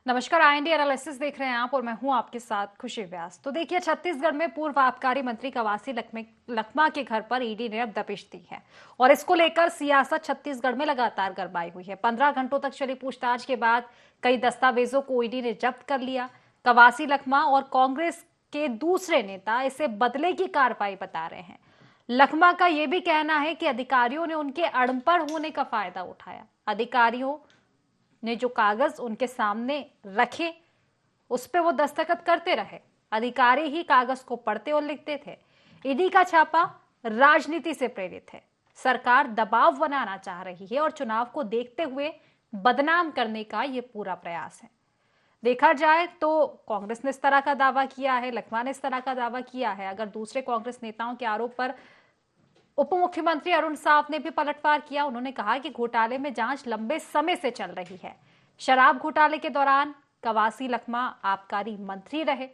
नमस्कार, IND analysis देख रहे हैं आप और मैं हूं आपके साथ खुशी व्यास। तो देखिए, छत्तीसगढ़ में पूर्व आबकारी मंत्री कवासी लखमा के घर पर ईडी ने अब दबिश दी है और इसको लेकर सियासत छत्तीसगढ़ में लगातार गरमाई हुई है। 15 घंटों तक चली पूछताछ के बाद कई दस्तावेजों को ईडी ने जब्त कर लिया। कवासी लखमा और कांग्रेस के दूसरे नेता इसे बदले की कार्रवाई बता रहे हैं। लखमा का यह भी कहना है कि अधिकारियों ने उनके अड़पड़ होने का फायदा उठाया। अधिकारियों ने जो कागज उनके सामने रखे उस पे वो दस्तखत करते रहे। अधिकारी ही कागज को पढ़ते और लिखते थे। ईडी का छापा राजनीति से प्रेरित है। सरकार दबाव बनाना चाह रही है और चुनाव को देखते हुए बदनाम करने का ये पूरा प्रयास है। देखा जाए तो कांग्रेस ने इस तरह का दावा किया है, लखमा ने इस तरह का दावा किया है। अगर दूसरे कांग्रेस नेताओं के आरोप पर उप मुख्यमंत्री अरुण साव ने भी पलटवार किया। उन्होंने कहा कि घोटाले में जांच लंबे समय से चल रही है। शराब घोटाले के दौरान कवासी लखमा आबकारी मंत्री रहे।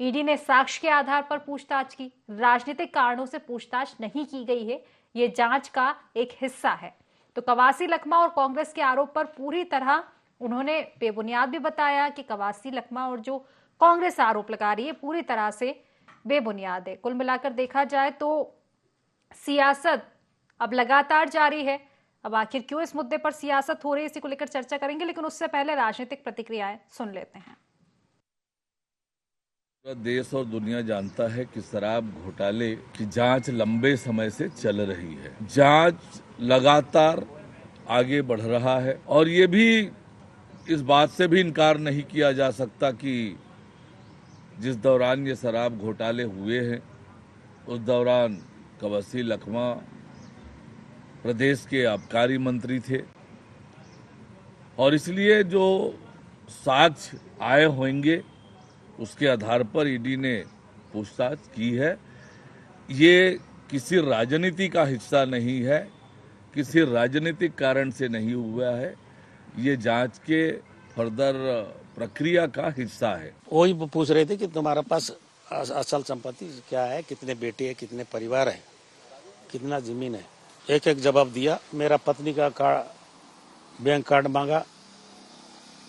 ईडी ने साक्ष्य के आधार पर पूछताछ की। राजनीतिक कारणों से पूछताछ नहीं की गई है, ये जांच का एक हिस्सा है। तो कवासी लखमा और कांग्रेस के आरोप पर पूरी तरह उन्होंने बेबुनियाद भी बताया कि कवासी लखमा और जो कांग्रेस आरोप लगा रही है पूरी तरह से बेबुनियाद है। कुल मिलाकर देखा जाए तो सियासत अब लगातार जारी है। अब आखिर क्यों इस मुद्दे पर सियासत हो रही है, इसी को लेकर चर्चा करेंगे, लेकिन उससे पहले राजनीतिक प्रतिक्रियाएं सुन लेते हैं। पूरा देश और दुनिया जानता है कि शराब घोटाले की जांच लंबे समय से चल रही है। जांच लगातार आगे बढ़ रहा है और ये भी इस बात से भी इनकार नहीं किया जा सकता कि जिस दौरान ये शराब घोटाले हुए हैं उस दौरान कवासी लखमा प्रदेश के आबकारी मंत्री थे और इसलिए जो साक्ष्य आए होंगे उसके आधार पर ईडी ने पूछताछ की है। ये किसी राजनीति का हिस्सा नहीं है, किसी राजनीतिक कारण से नहीं हुआ है, ये जांच के फर्दर प्रक्रिया का हिस्सा है। वही पूछ रहे थे कि तुम्हारा पास असल संपत्ति क्या है, कितने बेटे हैं, कितने परिवार है, कितना जमीन है। एक एक जवाब दिया। मेरा पत्नी का बैंक कार्ड मांगा,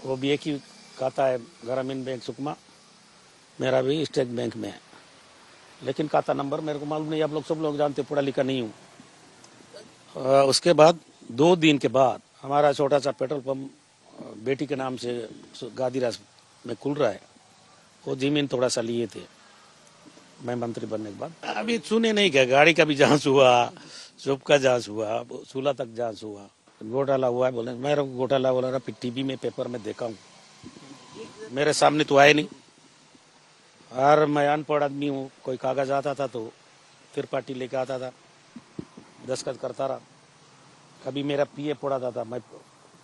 वो भी एक ही खाता है, ग्रामीण बैंक सुकमा। मेरा भी स्टेट बैंक में है, लेकिन खाता नंबर मेरे को मालूम नहीं। आप लोग सब लोग जानते, पढ़ा लिखा नहीं हूँ। उसके बाद 2 दिन के बाद हमारा छोटा सा पेट्रोल पंप बेटी के नाम से गादीरास में खुल रहा है। वो जमीन थोड़ा सा लिए थे मैं मंत्री बनने के बाद। अभी सुने नहीं क्या, गाड़ी का भी जांच हुआ, शॉप का जांच हुआ, चूल्हा तक जांच हुआ। घोटाला हुआ है बोले, मेरा घोटाला बोला रहा, टीवी में पेपर में देखा हूँ, मेरे सामने तो आए नहीं। और मैं अनपढ़ आदमी हूँ, कोई कागज आता था तो त्रिपाठी लेके आता था, दस्तखत करता रहा। कभी मेरा पीए पढ़ाता था, मैं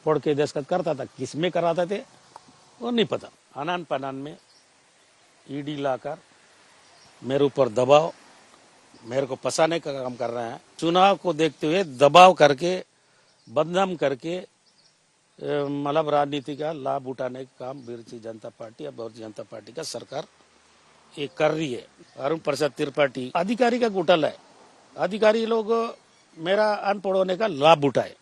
पढ़ के दस्तखत करता था। किस में कराते थे वो नहीं पता। अनान पनान में ईडी लाकर मेरे ऊपर दबाव, मेरे को फंसाने का काम कर रहे हैं। चुनाव को देखते हुए दबाव करके, बदनाम करके, मतलब राजनीति का लाभ उठाने का काम भारतीय जनता पार्टी या भारतीय जनता पार्टी का सरकार ये कर रही है। अरुण प्रसाद त्रिपाठी अधिकारी का घोटाला है। अधिकारी लोग मेरा अनपढ़ होने का लाभ उठाए।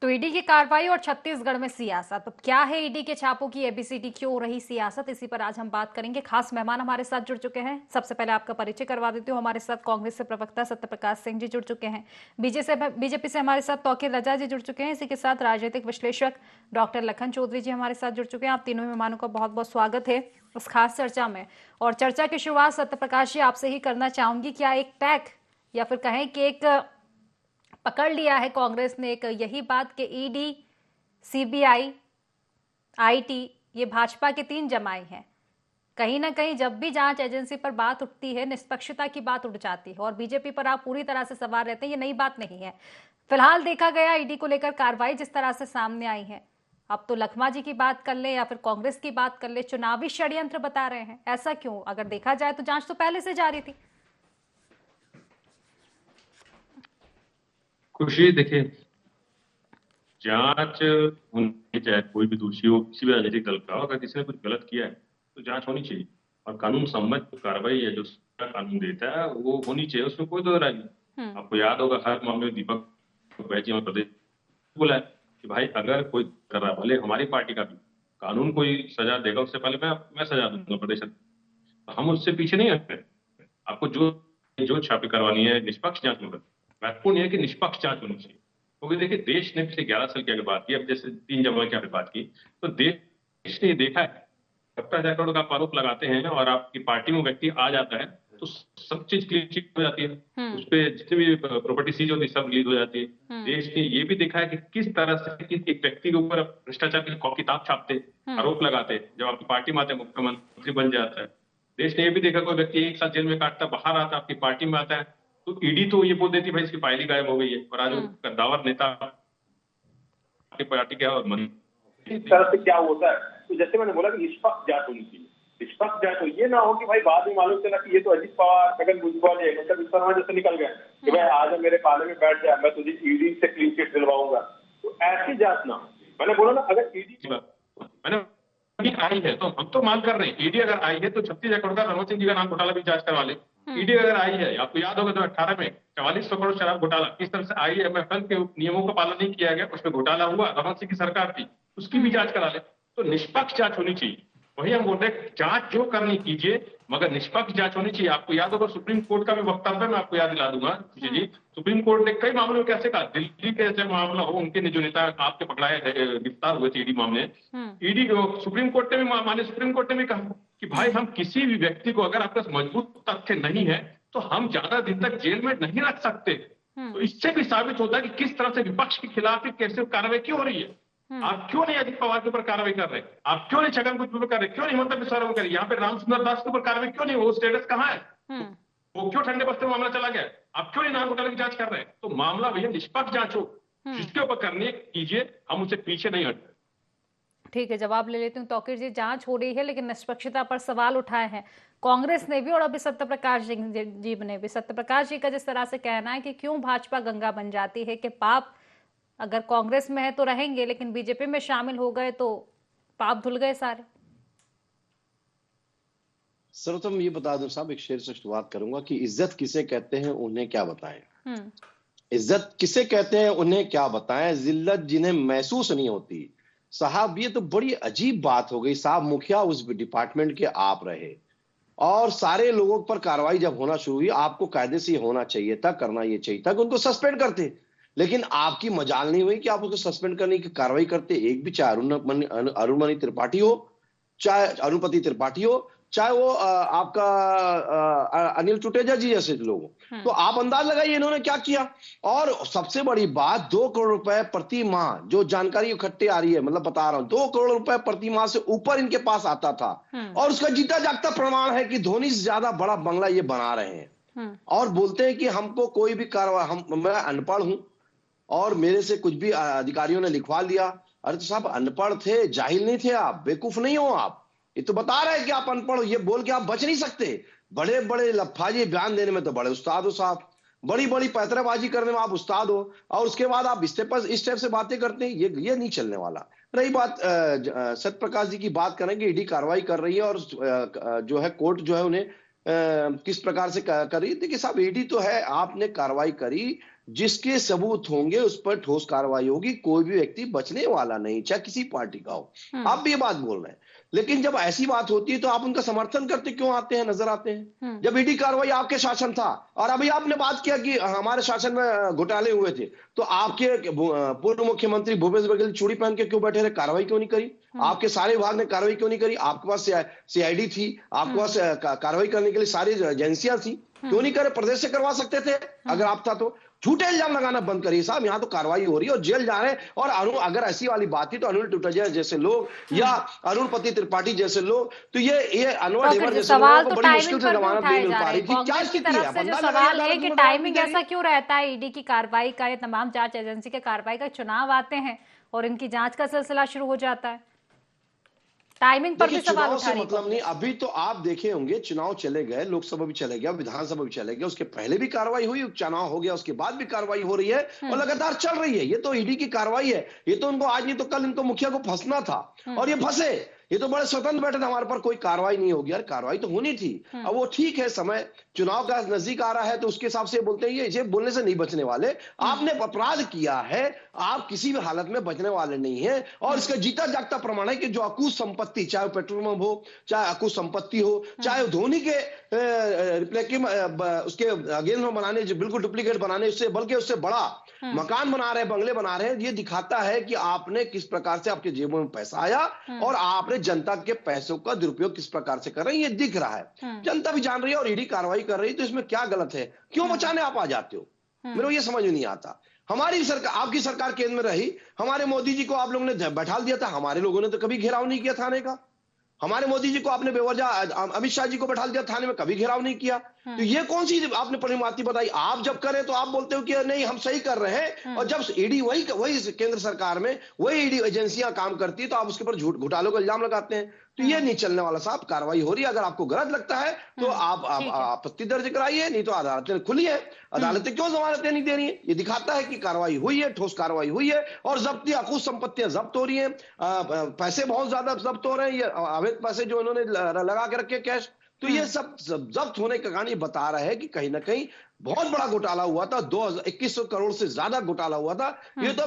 तो ईडी की कार्रवाई और छत्तीसगढ़ में सियासत, अब क्या है ईडी के छापों की एबीसीडी, क्यों हो रही सियासत, इसी पर आज हम बात करेंगे। खास मेहमान हमारे साथ जुड़ चुके हैं। सबसे पहले आपका परिचय करवा देती हूँ। हमारे साथ कांग्रेस से प्रवक्ता सत्यप्रकाश सिंह जी जुड़ चुके हैं। बीजेपी से हमारे साथ तौकीर रजा जी जुड़ चुके हैं। इसी के साथ राजनीतिक विश्लेषक डॉक्टर लखन चौधरी जी हमारे साथ जुड़ चुके हैं। आप तीनों मेहमानों का बहुत बहुत स्वागत है इस खास चर्चा में। और चर्चा की शुरुआत सत्यप्रकाश जी आपसे ही करना चाहूंगी। क्या एक टैग या फिर कहें कि एक पकड़ लिया है कांग्रेस ने एक यही बात कि ईडी, सीबीआई, आईटी ये भाजपा के 3 जमाई हैं। कहीं ना कहीं जब भी जांच एजेंसी पर बात उठती है निष्पक्षता की बात उठ जाती है और बीजेपी पर आप पूरी तरह से सवार रहते हैं। ये नई बात नहीं है। फिलहाल देखा गया ईडी को लेकर कार्रवाई जिस तरह से सामने आई है, अब तो लखमा जी की बात कर ले या फिर कांग्रेस की बात कर ले, चुनावी षड्यंत्र बता रहे हैं। ऐसा क्यों? अगर देखा जाए तो जांच तो पहले से जारी थी। खुशी देखिए, जांच होनी चाहे कोई भी दोषी हो, किसी भी राजनीतिक दल का हो, अगर किसी ने कुछ गलत किया है तो जांच होनी चाहिए और कानून सम्मत कार्रवाई है जो कानून देता है वो होनी चाहिए, उसमें कोई दो राय नहीं। आपको याद होगा हर मामले में दीपक बैजी में प्रदेश बोला है कि भाई अगर कोई कर रहा है, भले हमारी पार्टी का भी, कानून कोई सजा देगा उससे पहले मैं सजा दूंगा प्रदेश अध्यक्ष। हम उससे पीछे नहीं हटते। आपको जो जो छापे करवानी है निष्पक्ष जांच होगा। महत्वपूर्ण यह है कि निष्पक्ष जांच होनी चाहिए, क्योंकि देखिए देश ने पिछले 11 साल की अगर बात की, अब जैसे 3 जनवरी की आपने बात की, तो देश ने देखा है 70,000 करोड़ का आप आरोप लगाते हैं और आपकी पार्टी में व्यक्ति आ जाता है तो सब चीज क्लीन चिट हो जाती है, उस पर जितनी भी प्रॉपर्टी सीज होती है सब रिलीज हो जाती है। देश ने ये भी देखा है कि किस तरह से एक व्यक्ति के ऊपर भ्रष्टाचार की किताब छापते, आरोप लगाते, जब आपकी पार्टी में आते हैं मुख्यमंत्री बन जाता है। देश ने ये भी देखा कोई व्यक्ति 1 साल जेल में काटता, बाहर आता, आपकी पार्टी में आता है तो ईडी तो ये बोल देती भाई इसकी फाइल ही गायब हो गई है, और आज वो कद्दावर नेता आपकी पार्टी का और मंत्री। इस तरह से क्या होता है, तो जैसे मैंने बोला कि निष्पक्ष जांच होनी चाहिए। निष्पक्ष जांच हो, ये ना हो कि भाई बाद में मालूम चला कि ये तो अजीत पवार, छगन भुजबल, मतलब इस तरह जैसे निकल गए कि भाई आज मेरे पाले में बैठ जाए, मैं तुझे ईडी से क्लीन चिट दिलवाऊंगा। तो ऐसी जांच ना हो। मैंने बोला ना, अगर ईडी मैंने आई है तो हम तो मांग कर रहे हैं, ईडी अगर आई है तो 36,000 करोड़ का रणजीत सिंह जी का नाम घोटाला भी जांच करवा ले। ईडी अगर आई है, आपको याद होगा 2018 में 4400 करोड़ शराब घोटाला किस तरह से IMFL के नियमों का पालन नहीं किया गया, उसमें घोटाला हुआ, रमन सिंह की सरकार थी, उसकी भी जांच करा ले। तो निष्पक्ष जांच होनी चाहिए। वही हम बोल रहे हैं, जांच जो करनी कीजिए, मगर निष्पक्ष जांच होनी चाहिए। आपको याद होगा सुप्रीम कोर्ट का भी वक्तव्य मैं आपको याद दिला दूंगा जी। सुप्रीम कोर्ट ने कई मामलों में कैसे कहा, दिल्ली के ऐसे मामला हो, उनके जो नेता आपके पकड़ाए गिरफ्तार हुए थे ईडी मामले, ईडी सुप्रीम कोर्ट ने भी माने, सुप्रीम कोर्ट ने भी कहा कि भाई हम किसी भी व्यक्ति को अगर आपके पास मजबूत तथ्य नहीं है तो हम ज्यादा दिन तक जेल में नहीं रख सकते। तो इससे भी साबित होता है कि किस तरह से विपक्ष के खिलाफ कैसे कार्रवाई क्यों हो रही है। आप क्यों नहीं अजित पवार के ऊपर कार्रवाई कर रहे, आप क्यों नहीं छगन भुजबल पर कर रहे, क्यों नहीं हिमंता बिस्वा पर कर रहे, यहाँ पे रामसुंदर दास के ऊपर कार्रवाई क्यों नहीं, वो स्टेटस कहाँ है, वो क्यों ठंडे बस्ते में मामला चला गया, आप क्यों नहीं नान घोटाले की जांच कर रहे हैं। तो मामला भैया निष्पक्ष जांच हो, जिसके ऊपर करनी कीजिए, हम उससे पीछे नहीं हटते। ठीक है, जवाब ले लेती हूँ। तौकीर जी, जांच हो रही है लेकिन निष्पक्षता पर सवाल उठाए हैं कांग्रेस ने भी और अभी सत्यप्रकाश जी ने भी। सत्यप्रकाश जी का जिस तरह से कहना है कि क्यों भाजपा गंगा बन जाती है, कि पाप अगर कांग्रेस में है तो रहेंगे लेकिन बीजेपी में शामिल हो गए तो पाप धुल गए सारे। सर्वप्रथम ये बता दूं साहब, एक शेर से शुरुआत करूंगा कि इज्जत किसे कहते हैं उन्हें क्या बताएं। इज्जत किसे कहते हैं उन्हें क्या बताएं, जिल्लत जिन्हें महसूस नहीं होती। साहब ये तो बड़ी अजीब बात हो गई साहब, मुखिया उस डिपार्टमेंट के आप रहे और सारे लोगों पर कार्रवाई जब होना शुरू हुई, आपको कायदे से होना चाहिए था, करना ये चाहिए था कि उनको सस्पेंड करते, लेकिन आपकी मजाल नहीं हुई कि आप उसको सस्पेंड करने की कार्रवाई करते। एक भी, चाहे अरुणमणि त्रिपाठी हो, चाहे अरुणपति त्रिपाठी हो, चाहे वो आपका अनिल टुटेजा जी जैसे लोग, तो आप अंदाज लगाइए इन्होंने क्या किया। और सबसे बड़ी बात, 2 करोड़ रुपए प्रति माह जो जानकारी इकट्ठी आ रही है, मतलब बता रहा हूं, 2 करोड़ रुपए प्रति माह से ऊपर इनके पास आता था। और उसका जीता जागता प्रमाण है कि धोनी से ज्यादा बड़ा बंगला ये बना रहे हैं और बोलते हैं कि हमको कोई भी कार्रवाई, मैं अनपढ़ हूं और मेरे से कुछ भी अधिकारियों ने लिखवा लिया। अरे तो साहब अनपढ़ थे, जाहिल नहीं थे आप, बेवकूफ नहीं हो आप, ये तो बता रहे हैं कि आप अनपढ़ हो, ये बोल के आप बच नहीं सकते। बड़े बड़े लफाजी बयान देने में तो बड़े उस्ताद हो साहब, बड़ी बड़ी पैतराबाजी करने में आप उस्ताद हो, और उसके बाद आप इस टाइप से बातें करते हैं, ये नहीं चलने वाला। रही बात सत्यप्रकाश जी की बात करेंगे, ईडी कार्रवाई कर रही है और जो है कोर्ट जो है उन्हें किस प्रकार से कर रही है। देखिए साहब, ईडी तो है, आपने कार्रवाई करी, जिसके सबूत होंगे उस पर ठोस कार्रवाई होगी, कोई भी व्यक्ति बचने वाला नहीं, चाहे किसी पार्टी का हो। आप भी ये बात बोल रहे हैं, लेकिन जब ऐसी बात होती है तो आप उनका समर्थन करते क्यों आते हैं, नजर आते हैं। जब ईडी कार्रवाई आपके शासन था, और अभी आपने बात किया कि हमारे शासन में घोटाले हुए थे, तो आपके पूर्व मुख्यमंत्री भूपेश बघेल चूड़ी पहन के क्यों बैठे रहे, कार्रवाई क्यों नहीं करी, आपके सारे विभाग ने कार्रवाई क्यों नहीं करी, आपके पास CID थी, आपके पास कार्रवाई करने के लिए सारी एजेंसियां थी, क्यों नहीं करे, प्रदेश से करवा सकते थे अगर आप था तो। झूठे इल्जाम लगाना बंद करिए साहब, यहाँ तो कार्रवाई हो रही है और जेल जा रहे हैं। और अगर ऐसी वाली बात थी तो अनिल टुटेजा जैसे लोग या अरुणपति त्रिपाठी जैसे लोग, तो ये अनवर डेवर जैसे लोगों को बड़ी मुश्किल से जमानत नहीं मिल पा रही थी। क्या स्थिति है, जो सवाल है कि टाइमिंग ऐसा क्यों रहता है ईडी की कार्रवाई का, ये तमाम जांच एजेंसी के कार्रवाई का, चुनाव आते हैं और इनकी जांच का सिलसिला शुरू हो जाता है, टाइमिंग पर भी सवाल उठा रही है। मतलब नहीं, अभी तो आप देखे होंगे चुनाव चले गए, लोकसभा भी चले गया, विधानसभा भी चले गया, उसके पहले भी कार्रवाई हुई, चुनाव हो गया उसके बाद भी कार्रवाई हो रही है और लगातार चल रही है। ये तो ईडी की कार्रवाई है, ये तो उनको आज नहीं तो कल इनको मुखिया को फंसना था और ये फंसे। ये तो बड़े स्वतंत्र बैठे थे, हमारे पर कोई कार्रवाई नहीं होगी। यार कार्रवाई तो होनी थी। अब वो ठीक है, समय चुनाव का नजदीक आ रहा है तो उसके हिसाब से बोलते हैं, ये बोलने से नहीं बचने वाले। आपने अपराध किया है, आप किसी भी हालत में बचने वाले नहीं है। और इसका जीता जागता प्रमाण है कि जो अकुश संपत्ति, चाहे वो पेट्रोल पंप हो, चाहे अकुश संपत्ति हो, चाहे धोनी के उसके अगेंस्ट में बनाने, जो बिल्कुल डुप्लीकेट बनाने, उससे बल्कि उससे बड़ा मकान बना रहे हैं, बंगले बना रहे हैं। ये दिखाता है कि आपने किस प्रकार से आपके जेबों में पैसा आया और आपने जनता के पैसों का दुरुपयोग किस प्रकार से कर रहे हैं, ये दिख रहा है। जनता भी जान रही है और ईडी कार्रवाई कर रही है, तो इसमें क्या गलत है? क्यों बचाने आप आ जाते हो? मेरे को ये समझ में नहीं आता। हमारी सरकार, आपकी सरकार केंद्र में रही, हमारे मोदी जी को आप लोगों ने बैठा दिया था, हमारे लोगों ने तो कभी घेराव नहीं किया थाने का। हमारे मोदी जी को आपने बेवजह, अमित शाह जी को बैठा दिया थाने में, कभी घेराव नहीं किया। तो ये कौन सी आपने परिमाती बताई? आप जब करें तो आप बोलते हो कि नहीं हम सही कर रहे हैं, और जब ईडी वही केंद्र सरकार में वही ईडी एजेंसियां काम करती है तो आप उसके ऊपर झूठ घोटालों का इल्जाम लगाते हैं। तो ये नहीं चलने वाला साहब। कार्रवाई हो रही है, अगर आपको गलत लगता है तो आप आपत्ति दर्ज कराइए, नहीं तो अदालतें खुली है। अदालतें क्यों जमानतें नहीं दे रही है? ये दिखाता है कि कार्रवाई हुई है, ठोस कार्रवाई हुई है, और जब्ती अकुश संपत्तियां जब्त हो रही है, पैसे बहुत ज्यादा जब्त हो रहे हैं, ये अवैध पैसे जो इन्होंने लगा के रखे कैश। तो ये सब जब्त होने का कहानी बता रहा है कि कहीं ना कहीं बहुत बड़ा घोटाला हुआ था। 2100 करोड़ से ज्यादा घोटाला हुआ था। ये तो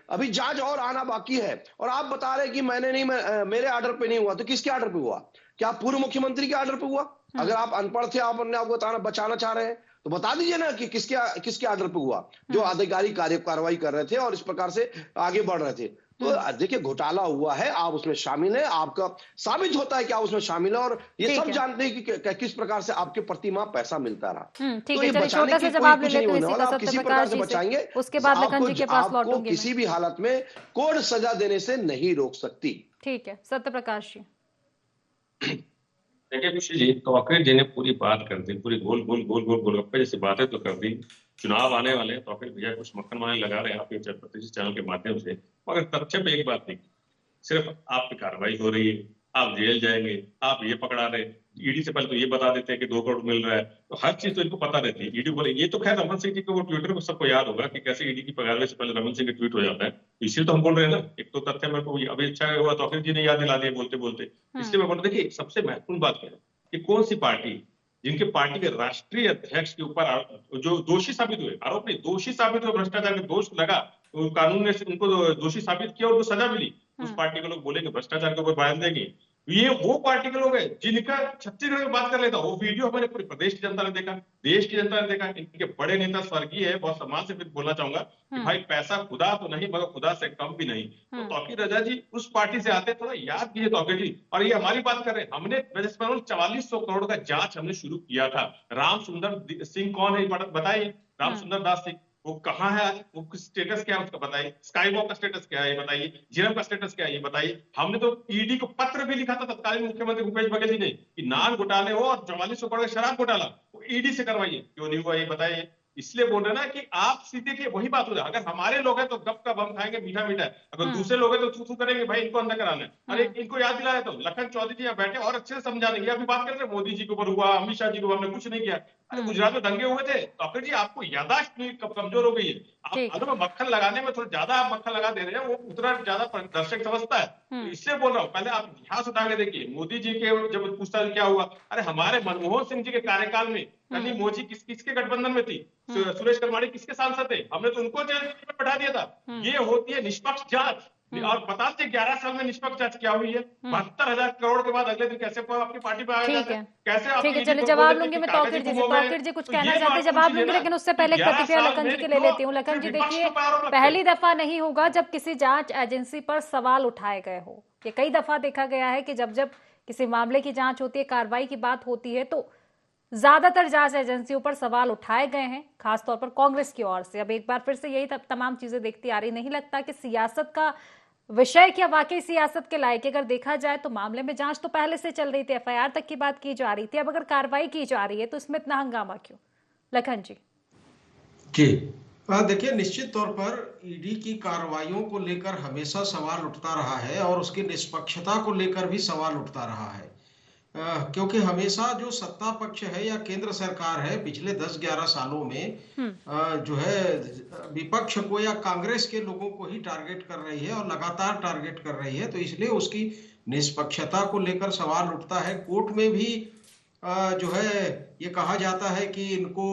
अभी जांच और आना बाकी है। और आप बता रहे कि मैंने नहीं, मेरे ऑर्डर पे नहीं हुआ, तो किसके ऑर्डर पे हुआ? क्या पूर्व मुख्यमंत्री के ऑर्डर पे हुआ? अगर आप अनपढ़ थे, आप अपने आप को बचाना चाह रहे हैं, तो बता दीजिए ना कि किसके ऑर्डर पे हुआ, जो अधिकारी कार्रवाई कर रहे थे और इस प्रकार से आगे बढ़ रहे थे। तो देखिए, घोटाला हुआ है, आप उसमें शामिल हैं, आपका साबित होता है कि आप उसमें शामिल है, और ये सब जानते हैं कि किस प्रकार से आपके प्रति माह पैसा मिलता रहा। ठीक है, चलिए छोटा सा जवाब ले लेते हैं इसी का किसी प्रकार से बचाएंगे, उसके बाद लखन जी के पास लौटूंगी। किसी भी हालत में कोर्ट सजा देने से नहीं रोक सकती। ठीक है, सत्यप्रकाश जी। देखिए ऋषि जी, तौकीर जी ने पूरी बात कर दी, पूरी गोलगप्पे जैसी बातें तो कर दी। चुनाव आने वाले हैं, तौकीर भैया कुछ मक्खन माने लगा रहे हैं आपके प्रतिष्ठित चैनल के माध्यम से, मगर तथ्य पे एक बात नहीं, सिर्फ आप पे कार्रवाई हो रही है, आप जेल जाएंगे, आप ये पकड़ा रहे। ईडी से पहले तो ये बता देते हैं कि 2 करोड़ मिल रहा है, तो हर चीज तो इनको पता रहती है। ईडी बोले, ये तो खैर रमन सिंह जी को ट्विटर को सबको याद होगा कि कैसे ईडी की पगारवे से पहले रमन सिंह का ट्वीट हो जाता है। इसलिए तो हम बोल रहे हैं ना, एक तो तथ्य मेरे को अभी अच्छा हुआ तौकीर जी ने याद दिला दिया बोलते बोलते। इसलिए मैं बोल रहा, देखिए सबसे महत्वपूर्ण बात क्या है कि कौन सी पार्टी, जिनके पार्टी के राष्ट्रीय अध्यक्ष के ऊपर जो दोषी साबित हुए, आरोप नहीं, दोषी साबित हुए, भ्रष्टाचार का दोष लगा, तो कानून ने उनको दोषी साबित किया और उनको सजा मिली, उस पार्टी के लोग बोलेंगे भ्रष्टाचार के ऊपर बयान देंगे। ये वो पार्टी के लोग हैं जिनका छत्तीसगढ़ में बात कर लेता, वो वीडियो हमारे पूरे प्रदेश की जनता ने देखा, देश की जनता ने देखा। इनके बड़े नेता स्वर्गीय है, बहुत सम्मान से फिर बोलना चाहूंगा कि भाई पैसा खुदा तो नहीं, मगर खुदा से कम भी नहीं। तो तौकीर रजा जी उस पार्टी से आते, थोड़ा याद कीजिए तौकीर जी। और ये हमारी बात कर रहे हैं, हमने 4400 करोड़ का जांच हमने शुरू किया था। राम सुंदर सिंह कौन है बताइए, राम सुंदर दास सिंह, वो कहाँ है आज, वो स्टेटस क्या है उसका बताइए, स्काई वॉक का स्टेटस क्या है ये बताइए, जीरम का स्टेटस क्या है ये बताइए। हमने तो ईडी को पत्र भी लिखा था तत्कालीन मुख्यमंत्री भूपेश बघेल जी ने कि नान घोटाले हो और 4400 करोड़ का शराब घोटाला वो ईडी से करवाइए, क्यों नहीं हुआ ये बताइए। इसलिए बोल रहे ना कि आप सीधे के वही बात हो जाए, अगर हमारे लोग हैं तो गप का बम खाएंगे मीठा मीठा, अगर दूसरे लोग हैं तो थू करेंगे भाई इनको अंदर कराना है। अरे इनको याद दिलाया तो लखन चौधरी जी यहाँ बैठे और अच्छे से समझा देंगे। अभी बात कर रहे मोदी जी के ऊपर हुआ, अमित शाह जी के ऊपर, हमने कुछ नहीं किया। अरे गुजरात में दंगे हुए थे, तौकीर जी आपको यादाश्त कमजोर हो गई है, आप अगर मक्खन लगाने में थोड़ा ज्यादा आप मक्खन लगा दे रहे हैं, वो उतना ज्यादा दर्शक समझता है। तो इसलिए बोल रहा हूँ, पहले आप इतिहास उठा के देखिए, मोदी जी के जब पूछताछ क्या हुआ, अरे हमारे मनमोहन सिंह जी के कार्यकाल में कन्नी मोदी किसके गठबंधन में थी, सुरेश करमाड़ी किसके सांसद थे, हमने तो उनको जेल में बैठा दिया था। ये होती है निष्पक्ष जांच। और बता दें 11 साल में निष्पक्ष जांच क्या हुई है, 72,000 करोड़ के बाद अगले दिन कैसे आपकी पार्टी पे आ जाता है, कैसे। ठीक है, चलिए जवाब लूंगी मैं तौकीर जी से। तौकीर जी कुछ कहना चाहते हैं, जवाब लूंगी, लेकिन उससे पहले एक प्रतिक्रिया लखन जी के ले लेती हूँ। लखन जी देखिए, पहली दफा नहीं होगा जब किसी जांच एजेंसी पर सवाल उठाए गए हो। ये कई दफा देखा गया है कि जब जब किसी मामले की जांच होती है, कार्रवाई की बात होती है, तो ज्यादातर जांच एजेंसियों पर सवाल उठाए गए हैं, खासतौर पर कांग्रेस की ओर से। अब एक बार फिर से यही तमाम चीजें देखती आ रही, नहीं लगता कि सियासत का विषय क्या वाकई सियासत के लायक? अगर देखा जाए तो मामले में जांच तो पहले से चल रही थी, एफआईआर तक की बात की जा रही थी, अब अगर कार्रवाई की जा रही है तो इसमें इतना हंगामा क्यों? लखन जी। जी देखिए, निश्चित तौर पर ईडी की कार्रवाइयों को लेकर हमेशा सवाल उठता रहा है और उसकी निष्पक्षता को लेकर भी सवाल उठता रहा है। क्योंकि हमेशा जो सत्ता पक्ष है या केंद्र सरकार है पिछले 10-11 सालों में जो है विपक्ष को या कांग्रेस के लोगों को ही टारगेट कर रही है और लगातार टारगेट कर रही है, तो इसलिए उसकी निष्पक्षता को लेकर सवाल उठता है। कोर्ट में भी जो है ये कहा जाता है कि इनको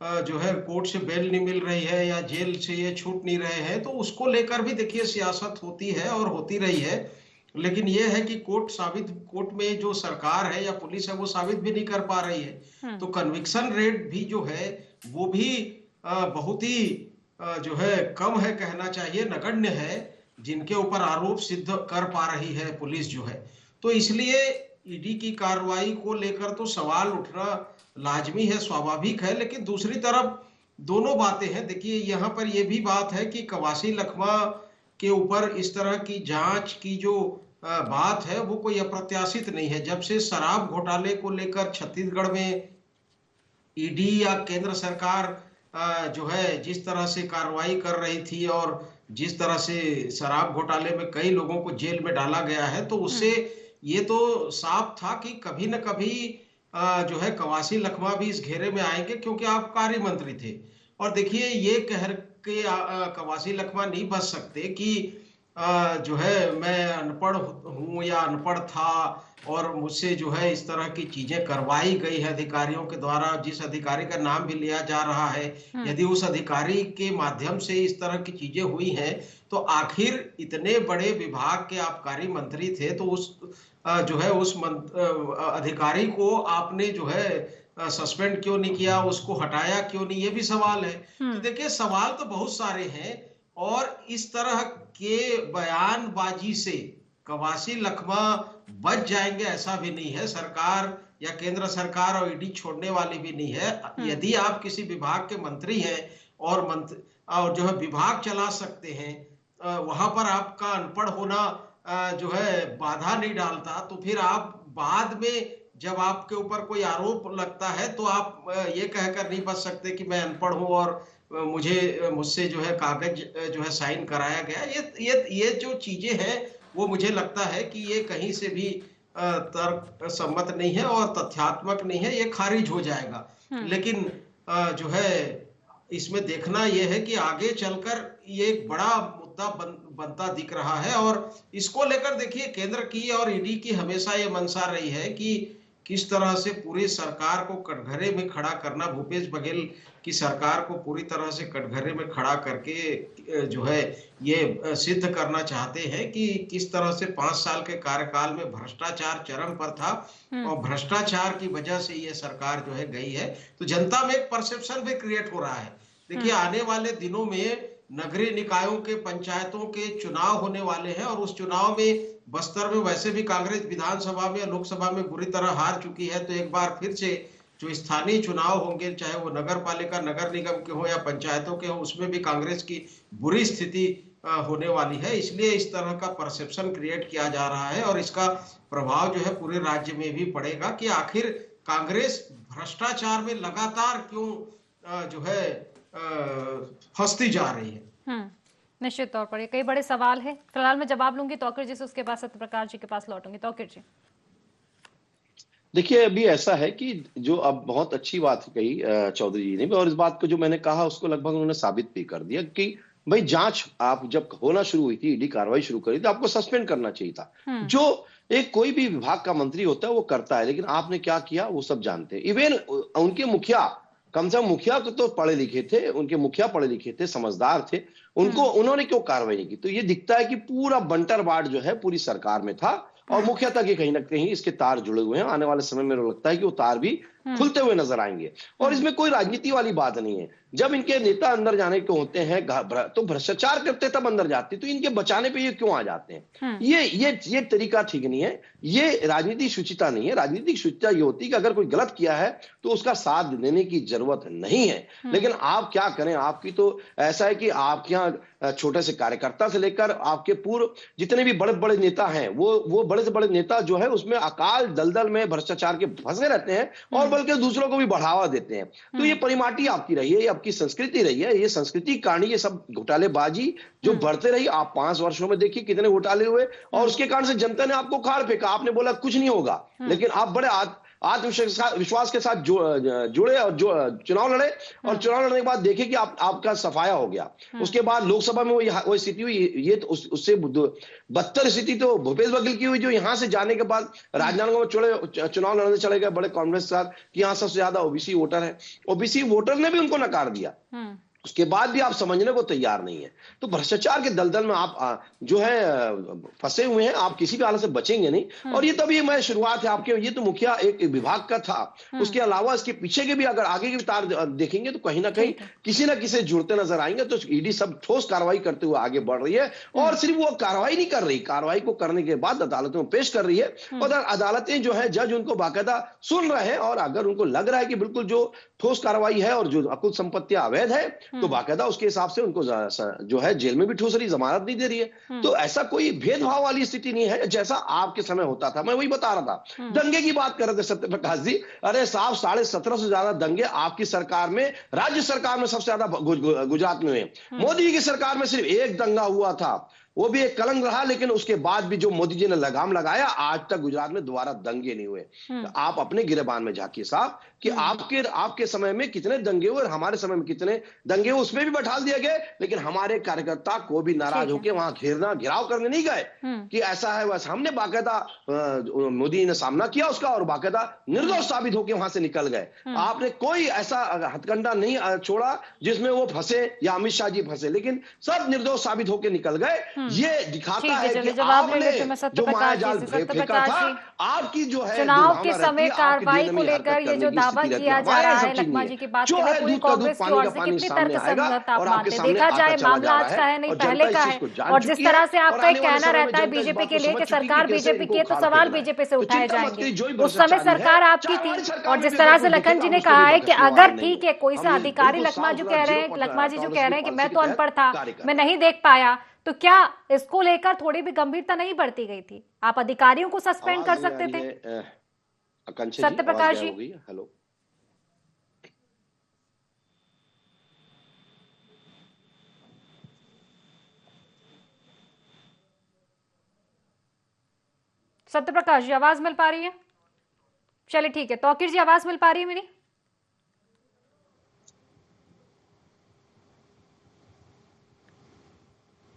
जो है कोर्ट से बेल नहीं मिल रही है या जेल से ये छूट नहीं रहे हैं, तो उसको लेकर भी देखिए सियासत होती है और होती रही है। लेकिन ये है कि कोर्ट में जो सरकार है या पुलिस है वो साबित भी नहीं कर पा रही है, तो कन्विक्शन रेट भी जो है वो भी बहुत ही जो है कम है कहना चाहिए, नगण्य है, जिनके ऊपर आरोप सिद्ध कर पा रही है पुलिस जो है। तो इसलिए ईडी की कार्रवाई को लेकर तो सवाल उठना लाजमी है, स्वाभाविक है। लेकिन दूसरी तरफ दोनों बातें हैं। देखिए यहाँ पर यह भी बात है कि कवासी लखमा के ऊपर इस तरह की जांच की जो बात है वो कोई अप्रत्याशित नहीं है। जब से शराब घोटाले को लेकर छत्तीसगढ़ में ईडी या केंद्र सरकार जो है जिस तरह से कार्रवाई कर रही थी और जिस तरह से शराब घोटाले में कई लोगों को जेल में डाला गया है, तो उससे ये तो साफ था कि कभी न कभी जो है कवासी लखमा भी इस घेरे में आएंगे, क्योंकि आप कार्य मंत्री थे। और देखिए ये कह के कवासी लखमा नहीं बच सकते कि जो है मैं अनपढ़ हूं या अनपढ़ था और मुझसे जो है इस तरह की चीजें करवाई गई है अधिकारियों के द्वारा। जिस अधिकारी का नाम भी लिया जा रहा है, यदि उस अधिकारी के माध्यम से इस तरह की चीजें हुई हैं, तो आखिर इतने बड़े विभाग के आबकारी मंत्री थे, तो उस जो है उस अधिकारी को आपने जो है सस्पेंड क्यों नहीं किया, उसको हटाया क्यों नहीं, ये भी सवाल है। तो देखिए सवाल तो बहुत सारे हैं और इस तरह के बयानबाजी से कवासी लखमा बच जाएंगे ऐसा भी नहीं है। सरकार या केंद्र सरकार और ईडी छोड़ने वाली भी नहीं है। यदि आप किसी विभाग के मंत्री हैं और जो है विभाग चला सकते हैं, वहां पर आपका अनपढ़ होना जो है बाधा नहीं डालता, तो फिर आप बाद में जब आपके ऊपर कोई आरोप लगता है तो आप ये कहकर नहीं बच सकते कि मैं अनपढ़ हूं और मुझसे जो है कागज जो है साइन कराया गया। ये जो चीजें हैं वो मुझे लगता है कि ये कहीं से भी तर्क सम्मत नहीं है और तथ्यात्मक नहीं है, ये खारिज हो जाएगा। लेकिन जो है इसमें देखना यह है कि आगे चलकर ये एक बड़ा मुद्दा बनता दिख रहा है और इसको लेकर देखिए केंद्र की और ईडी की हमेशा ये मंशा रही है कि किस तरह से पूरी सरकार को कटघरे में खड़ा करना, भूपेश बघेल की सरकार को पूरी तरह से कटघरे में खड़ा करके जो है ये सिद्ध करना चाहते हैं कि किस तरह से 5 साल के कार्यकाल में भ्रष्टाचार चरम पर था और भ्रष्टाचार की वजह से ये सरकार जो है गई है। तो जनता में एक परसेप्शन भी क्रिएट हो रहा है। देखिए आने वाले दिनों में नगरीय निकायों के पंचायतों के चुनाव होने वाले हैं और उस चुनाव में बस्तर में वैसे भी कांग्रेस विधानसभा में लोकसभा में बुरी तरह हार चुकी है, तो एक बार फिर से जो स्थानीय चुनाव होंगे, चाहे वो नगर पालिका नगर निगम के हो या पंचायतों के हो, उसमें भी कांग्रेस की बुरी स्थिति होने वाली है। इसलिए इस तरह का परसेप्शन क्रिएट किया जा रहा है और इसका प्रभाव जो है पूरे राज्य में भी पड़ेगा कि आखिर कांग्रेस भ्रष्टाचार में लगातार क्यों जो है फंसती जा रही है। निश्चित तौर पर ये कई बड़े सवाल है। फिलहाल मैं जवाब लूंगी तौकीर जी से, उसके बाद सत्यप्रकाश जी के पास लौटूंगी। तौकीर जी देखिए अभी ऐसा है कि जो अब बहुत अच्छी बात कही चौधरी जी ने भी, और इस बात को जो मैंने कहा उसको लगभग उन्होंने साबित भी कर दिया कि भाई जांच आप जब होना शुरू हुई थी, ईडी कार्रवाई शुरू करी थी, आपको सस्पेंड करना चाहिए था। जो एक कोई भी विभाग का मंत्री होता है वो करता है, लेकिन आपने क्या किया वो सब जानते हैं। इवन उनके मुखिया, कम से कम मुखिया को तो पढ़े लिखे थे, उनके मुखिया पढ़े लिखे थे, समझदार थे, उन्होंने क्यों कार्रवाई नहीं की? तो ये दिखता है कि पूरा बंटरवाट जो है पूरी सरकार में था और मुखिया तक ये कहीं ना कहीं इसके तार जुड़े हुए हैं। आने वाले समय में लगता है कि वो तार भी खुलते हुए नजर आएंगे और इसमें कोई राजनीति वाली बात नहीं है। जब इनके नेता अंदर जाने के होते हैं तो भ्रष्टाचार करते तब अंदर जाते, तो इनके बचाने पे ये क्यों आ जाते हैं? ये तरीका ठीक नहीं है, ये राजनीतिक शुचिता नहीं है। राजनीतिक शुचिता ये होती है कि अगर कोई गलत किया है तो उसका साथ देने की जरूरत नहीं है। लेकिन आप क्या करें, आपकी तो ऐसा है कि आपके यहाँ छोटे से कार्यकर्ता से लेकर आपके पूर्व जितने भी बड़े बड़े नेता हैं, वो बड़े से बड़े नेता जो है उसमें अकाल दलदल में भ्रष्टाचार के फंसे रहते हैं और बल्कि दूसरों को भी बढ़ावा देते हैं। तो ये परिपाटी आपकी रही है, ये आपकी संस्कृति रही है, ये संस्कृति कारण ये सब घोटालेबाजी जो बढ़ते रही। आप 5 वर्षों में देखिए कितने घोटाले हुए, और उसके कारण से जनता ने आपको खाड़ फेंका। आपने बोला कुछ नहीं होगा, लेकिन आप बड़े आत्मविश्वास के साथ जुड़े और जो चुनाव लड़े, और चुनाव लड़ने के बाद देखे कि आपका सफाया हो गया। उसके बाद लोकसभा में वो स्थिति हुई। ये तो उससे बदतर स्थिति तो भूपेश बघेल की हुई, जो यहां से जाने के बाद राजनांदगांव में चुनाव लड़ने चले गए बड़े कांग्रेस के साथ कि यहां सबसे ज्यादा ओबीसी वोटर है। ओबीसी वोटर ने भी उनको नकार दिया, उसके बाद भी आप समझने को तैयार नहीं है। तो भ्रष्टाचार के दलदल में आप जो है फंसे हुए हैं, आप किसी भी हालत से बचेंगे नहीं। और ये तो अभी मैं शुरुआत है आपके, ये तो मुखिया एक विभाग का था। उसके अलावा इसके पीछे के भी अगर आगे के तार देखेंगे तो कहीं ना कहीं किसी ना किसी जुड़ते नजर आएंगे। तो ईडी सब ठोस कार्रवाई करते हुए आगे बढ़ रही है, और सिर्फ वो कार्रवाई नहीं कर रही, कार्रवाई को करने के बाद अदालतों में पेश कर रही है, और अदालतें जो है जज उनको बाकायदा सुन रहे हैं। और अगर उनको लग रहा है कि बिल्कुल जो ठोस कार्रवाई है और जो अकुल संपत्तियां अवैध है, तो बाकायदा उसके हिसाब से उनको जो है जेल में भी ठूस रही, जमानत नहीं दे रही है। तो ऐसा कोई भेदभाव वाली स्थिति नहीं है जैसा आपके समय होता था। मैं वही बता रहा था, दंगे की बात कर रहे थे सत्य प्रकाश जी। अरे साहब 17.5 से ज्यादा दंगे आपकी सरकार में, राज्य सरकार में सबसे ज्यादा गुजरात में हुए। मोदी की सरकार में सिर्फ एक दंगा हुआ था, वो भी एक कलंक रहा, लेकिन उसके बाद भी जो मोदी जी ने लगाम लगाया, आज तक गुजरात में दोबारा दंगे नहीं हुए। तो आप अपने गिरेबान में झांकिए साहब कि आपके समय में कितने दंगे हुए और हमारे समय में कितने दंगे हुए। उसमें भी बैठा दिए गए, लेकिन हमारे कार्यकर्ता को भी नाराज होकर वहां घेराव करने नहीं गए कि ऐसा है वैसा। हमने बाकायदा मोदी ने सामना किया उसका, और बाकायदा निर्दोष साबित होकर वहां से निकल गए। आपने कोई ऐसा हथकंडा नहीं छोड़ा जिसमें वो फंसे या अमित शाह जी फंसे, लेकिन सब निर्दोष साबित होकर निकल गए। ये दिखाता है कि आपने जो मायाजाल फेंका था, आपकी जो है चुनाव के समय कार्रवाई को लेकर ये जो दावा किया जा रहा है, लखमा जी की बात करें, पूरी कांग्रेस की ओर से कितनी तर्कसंगत आप मानते हैं? देखा जाए मामला आज का है नहीं पहले का है, और जिस तरह से आपका एक कहना रहता है बीजेपी के लिए कि सरकार बीजेपी की है, तो सवाल बीजेपी से उठाए जाएंगे। उस समय सरकार आपकी थी, और जिस तरह से लखन जी ने कहा है कि अगर ठीक है कोई सा अधिकारी, लखमा जी जो कह रहे हैं कि मैं तो अनपढ़ था, मैं नहीं देख पाया, तो क्या इसको लेकर थोड़ी भी गंभीरता नहीं बढ़ती गई थी? आप अधिकारियों को सस्पेंड कर सकते थे। सत्य प्रकाश जी, हेलो, सत्य प्रकाश जी आवाज मिल पा रही है? चलिए ठीक है, तौकीर जी आवाज मिल पा रही है मेरी?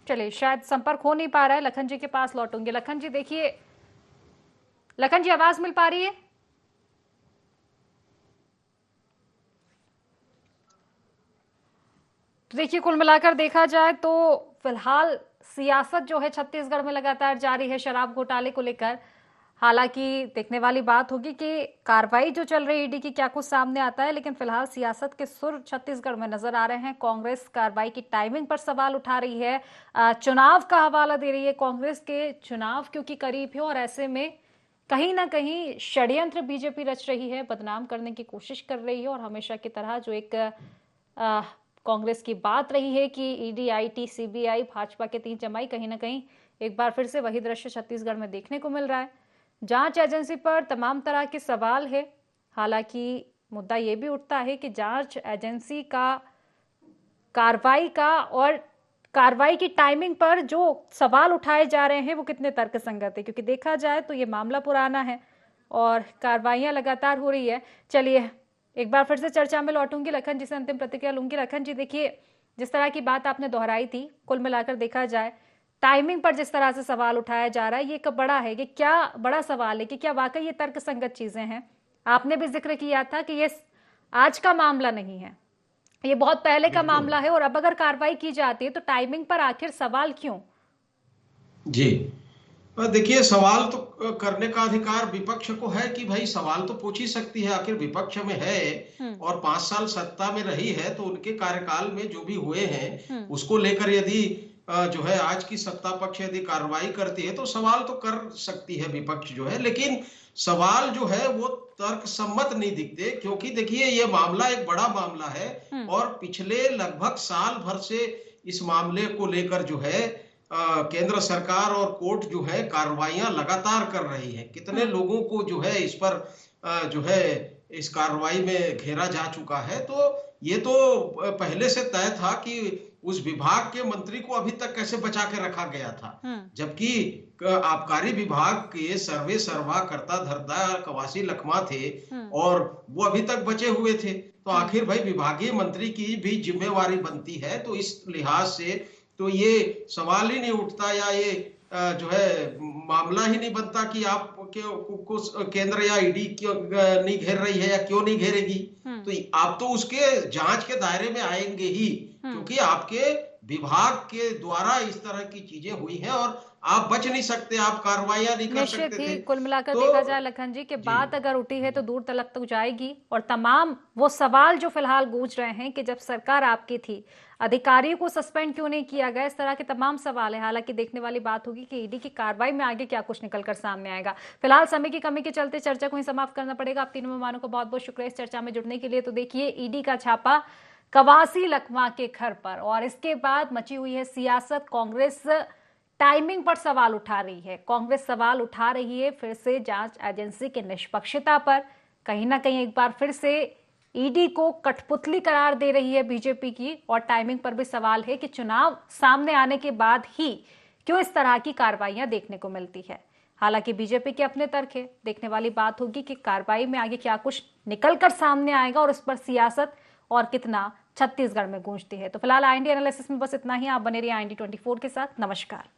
चलिए शायद संपर्क हो नहीं पा रहा है, लखन जी के पास लौटूंगे। लखन जी देखिए, लखन जी आवाज मिल पा रही है? तो देखिए कुल मिलाकर देखा जाए तो फिलहाल सियासत जो है छत्तीसगढ़ में लगातार जारी है शराब घोटाले को लेकर। हालांकि देखने वाली बात होगी कि कार्रवाई जो चल रही है ईडी की क्या कुछ सामने आता है, लेकिन फिलहाल सियासत के सुर छत्तीसगढ़ में नजर आ रहे हैं। कांग्रेस कार्रवाई की टाइमिंग पर सवाल उठा रही है, चुनाव का हवाला दे रही है। कांग्रेस के चुनाव क्योंकि करीब है और ऐसे में कहीं ना कहीं षड्यंत्र बीजेपी रच रही है, बदनाम करने की कोशिश कर रही है। और हमेशा की तरह जो एक कांग्रेस की बात रही है कि ईडी, आईटी, सीबीआई, भाजपा के 3 जमाई, कहीं ना कहीं एक बार फिर से वही दृश्य छत्तीसगढ़ में देखने को मिल रहा है। जांच एजेंसी पर तमाम तरह के सवाल है। हालांकि मुद्दा यह भी उठता है कि जांच एजेंसी का कार्रवाई का और कार्रवाई की टाइमिंग पर जो सवाल उठाए जा रहे हैं वो कितने तर्कसंगत है, क्योंकि देखा जाए तो ये मामला पुराना है और कार्रवाइयां लगातार हो रही है। चलिए एक बार फिर से चर्चा में लौटूंगी, लखन जी से अंतिम प्रतिक्रिया लूंगी। लखन जी देखिए, जिस तरह की बात आपने दोहराई थी, कुल मिलाकर देखा जाए टाइमिंग पर जिस तरह से सवाल उठाया जा रहा है, ये एक बड़ा है, कि क्या बड़ा सवाल है कि क्या वाकई ये तर्कसंगत चीजें हैं? आपने भी जिक्र किया था कि ये आज का मामला नहीं है, ये बहुत पहले का मामला है, और अब अगर कार्रवाई की जाती है तो टाइमिंग पर आखिर सवाल क्यों? जी देखिए, सवाल तो करने का अधिकार विपक्ष को है कि भाई सवाल तो पूछ ही सकती है, आखिर विपक्ष में है और 5 साल सत्ता में रही है, तो उनके कार्यकाल में जो भी हुए हैं उसको लेकर यदि जो है आज की सत्ता पक्ष यदि कार्रवाई करती है तो सवाल तो कर सकती है विपक्ष जो है, लेकिन सवाल जो है वो तर्क सम्मत नहीं दिखते। क्योंकि देखिए ये मामला एक बड़ा मामला है और पिछले लगभग साल भर से इस मामले को लेकर जो है केंद्र सरकार और कोर्ट जो है कार्रवाइयां लगातार कर रही है। कितने लोगों को जो है इस पर जो है इस कार्रवाई में घेरा जा चुका है। तो ये तो पहले से तय था कि उस विभाग के मंत्री को अभी तक कैसे बचा के रखा गया था, जबकि आबकारी विभाग के सर्वे सर्वा करता धरता कवासी लखमा थे और वो अभी तक बचे हुए थे। तो आखिर भाई विभागीय मंत्री की भी जिम्मेवारी बनती है। तो इस लिहाज से तो ये सवाल ही नहीं उठता या ये जो है मामला ही नहीं बनता कि आप केंद्र या ईडी क्यों नहीं घेर रही है या क्यों नहीं घेरेगी। तो आप तो उसके जांच के दायरे में आएंगे ही, क्योंकि आपके विभाग के द्वारा इस तरह की चीजें हुई हैं और आप बच नहीं सकते, आप कार्रवाइयां नहीं कर सकते थे। कुल मिलाकर देखा जाए लखन जी कि बात अगर उठी है तो दूर तलक तक जाएगी। और तमाम वो सवाल जो फिलहाल गूंज रहे हैं कि जब सरकार आपकी थी, अधिकारियों को सस्पेंड क्यों नहीं किया गया, इस तरह के तमाम सवाल है। हालांकि देखने वाली बात होगी कि ईडी की कार्रवाई में आगे क्या कुछ निकलकर सामने आएगा। फिलहाल समय की कमी के चलते चर्चा को ही समाप्त करना पड़ेगा। आप तीनों मेहमानों को बहुत बहुत शुक्रिया इस चर्चा में जुड़ने के लिए। तो देखिए, ईडी का छापा कवासी लखमा के घर पर और इसके बाद मची हुई है सियासत। कांग्रेस टाइमिंग पर सवाल उठा रही है। कांग्रेस सवाल उठा रही है फिर से जांच एजेंसी की निष्पक्षता पर। कहीं ना कहीं एक बार फिर से ईडी को कठपुतली करार दे रही है बीजेपी की। और टाइमिंग पर भी सवाल है कि चुनाव सामने आने के बाद ही क्यों इस तरह की कार्रवाइयां देखने को मिलती है। हालांकि बीजेपी के अपने तर्क है। देखने वाली बात होगी कि कार्रवाई में आगे क्या कुछ निकलकर सामने आएगा और उस पर सियासत और कितना छत्तीसगढ़ में गूंजती है। तो फिलहाल IND एनालिसिस में बस इतना ही। आप बने रहिए IND 24 के साथ। नमस्कार।